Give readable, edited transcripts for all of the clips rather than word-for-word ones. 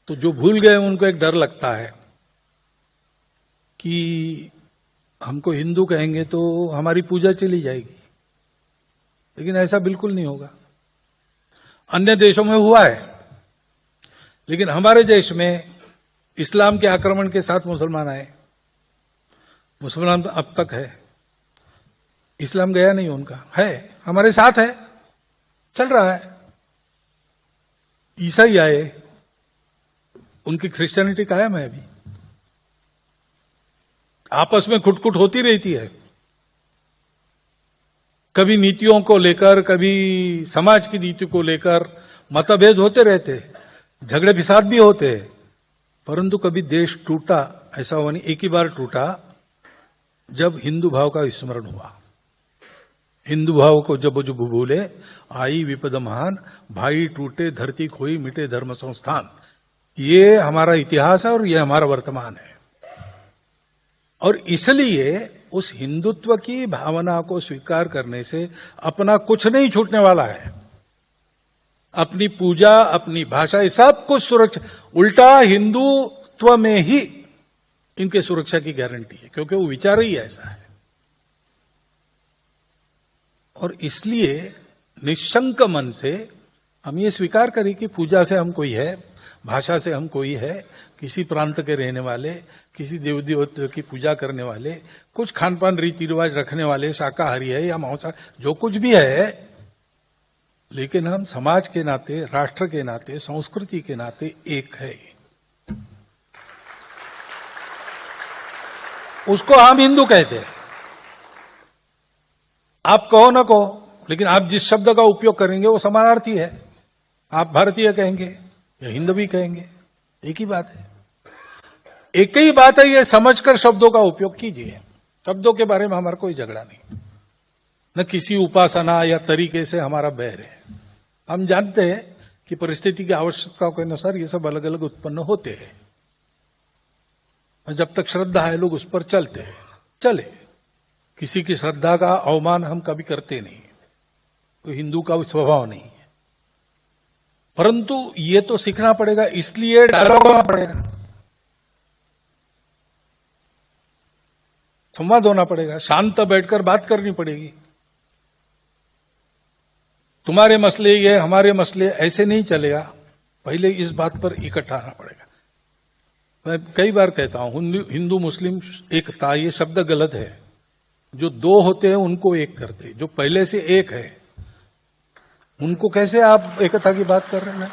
तो जो भूल गए उनको एक डर लगता है कि हमको हिंदू कहेंगे तो हमारी पूजा चली जाएगी, लेकिन ऐसा बिल्कुल नहीं होगा। अन्य देशों में हुआ है, लेकिन हमारे देश में इस्लाम के आक्रमण के साथ मुसलमान आए। मुसलमान अब तक है, इस्लाम गया नहीं, उनका है, हमारे साथ है, चल रहा है। ईसाई आए, उनकी क्रिश्चियनिटी कायम है अभी, आपस में खुटखुट होती रहती है, कभी नीतियों को लेकर, कभी समाज की नीति को लेकर मतभेद होते रहते हैं, झगड़े फिसाद भी होते हैं, परंतु कभी देश टूटा ऐसा हुआ नहीं। एक ही बार टूटा जब हिंदू भाव का विस्मरण हुआ। हिंदू भाव को जब जो भूले आई विपद महान, भाई टूटे धरती खोई मिटे धर्म संस्थान। ये हमारा इतिहास है और ये हमारा वर्तमान है। और इसलिए उस हिंदुत्व की भावना को स्वीकार करने से अपना कुछ नहीं छूटने वाला है। अपनी पूजा, अपनी भाषा, ये सब कुछ सुरक्षा, उल्टा हिंदुत्व में ही इनके सुरक्षा की गारंटी है, क्योंकि वो विचार ही ऐसा है। और इसलिए निशंक मन से हम ये स्वीकार करें कि पूजा से हम कोई है, भाषा से हम कोई है, किसी प्रांत के रहने वाले, किसी देव देवता की पूजा करने वाले, कुछ खान पान रीति रिवाज रखने वाले, शाकाहारी है या मांसाहारी, जो कुछ भी है, लेकिन हम समाज के नाते, राष्ट्र के नाते, संस्कृति के नाते एक है। उसको हम हिंदू कहते हैं। आप कहो ना कहो, लेकिन आप जिस शब्द का उपयोग करेंगे वो समानार्थी है। आप भारतीय कहेंगे या हिंदवी कहेंगे, एक ही बात है। एक ही बात है, ये समझकर शब्दों का उपयोग कीजिए। शब्दों के बारे में हमारा कोई झगड़ा नहीं, न किसी उपासना या तरीके से हमारा बैर है। हम जानते हैं कि परिस्थिति की आवश्यकता के अनुसार ये सब अलग अलग उत्पन्न होते हैं। जब तक श्रद्धा है लोग उस पर चलते हैं, चले। किसी की श्रद्धा का अवमान हम कभी करते नहीं, तो हिंदू का स्वभाव नहीं है। परंतु ये तो सीखना पड़ेगा, इसलिए डायलॉग होना पड़ेगा, संवाद होना पड़ेगा, शांत बैठकर बात करनी पड़ेगी। तुम्हारे मसले ये, हमारे मसले, ऐसे नहीं चलेगा। पहले इस बात पर इकट्ठा आना पड़ेगा। मैं कई बार कहता हूं हिंदू मुस्लिम एकता, ये शब्द गलत है। जो दो होते हैं उनको एक करते, जो पहले से एक है उनको कैसे आप एकता की बात कर रहे हैं?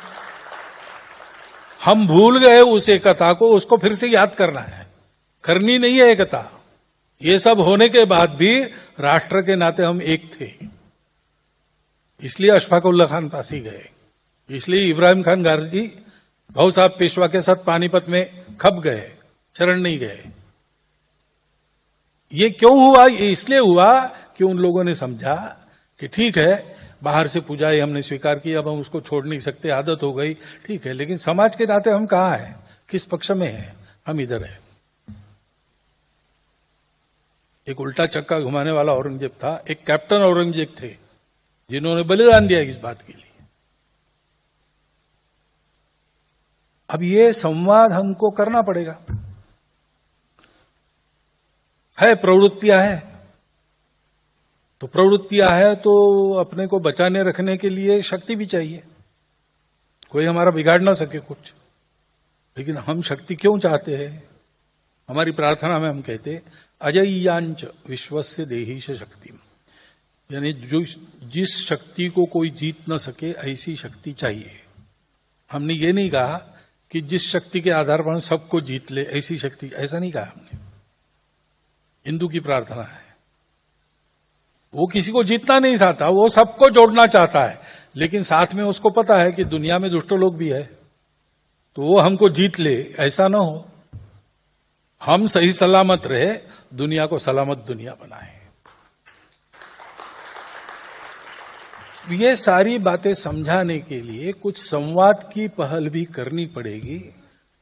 हम भूल गए उस एकता को, उसको फिर से याद करना है, करनी नहीं है एकता। ये सब होने के बाद भी राष्ट्र के नाते हम एक थे। इसलिए अशफाक उल्लाह खान पासी गए, इसलिए इब्राहिम खान गारजी भाऊ साहब पेशवा के साथ पानीपत में खप गए, शरण नहीं गए। ये क्यों हुआ? ये इसलिए हुआ कि उन लोगों ने समझा कि ठीक है, बाहर से पूजा ही हमने स्वीकार की, अब हम उसको छोड़ नहीं सकते, आदत हो गई, ठीक है, लेकिन समाज के नाते हम कहां हैं, किस पक्ष में हैं? हम इधर हैं। एक उल्टा चक्का घुमाने वाला औरंगजेब था, एक कैप्टन औरंगजेब थे जिन्होंने बलिदान दिया इस बात के लिए। अब ये संवाद हमको करना पड़ेगा। है प्रवृत्तियां हैं, तो प्रवृत्तियां है तो अपने को बचाने रखने के लिए शक्ति भी चाहिए। कोई हमारा बिगाड़ ना सके कुछ, लेकिन हम शक्ति क्यों चाहते हैं? हमारी प्रार्थना में हम कहते अजय्यांच विश्वस्य देहीश शक्ति, यानी जो जिस शक्ति को कोई जीत न सके ऐसी शक्ति चाहिए। हमने ये नहीं कहा कि जिस शक्ति के आधार पर सबको जीत ले ऐसी शक्ति, ऐसा नहीं कहा हमने। हिंदू की प्रार्थना है, वो किसी को जीतना नहीं चाहता, वो सबको जोड़ना चाहता है, लेकिन साथ में उसको पता है कि दुनिया में दुष्ट लोग भी है, तो वो हमको जीत ले, ऐसा ना हो। हम सही सलामत रहे, दुनिया को सलामत दुनिया बनाए। ये सारी बातें समझाने के लिए कुछ संवाद की पहल भी करनी पड़ेगी।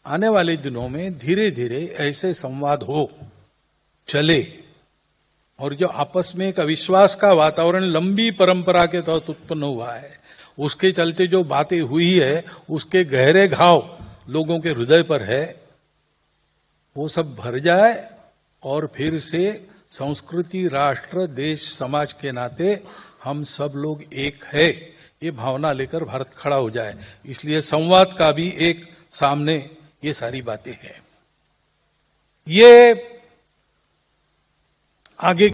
आने वाले दिनों में धीरे धीरे ऐसे संवाद हो, चले, और जो आपस में एक अविश्वास का वातावरण लंबी परंपरा के तहत उत्पन्न हुआ है, उसके चलते जो बातें हुई है, उसके गहरे घाव लोगों के हृदय पर है वो सब भर जाए और फिर से संस्कृति, राष्ट्र, देश, समाज के नाते हम सब लोग एक है, ये भावना लेकर भारत खड़ा हो जाए। इसलिए संवाद का भी एक सामने ये सारी बातें हैं। ये आगे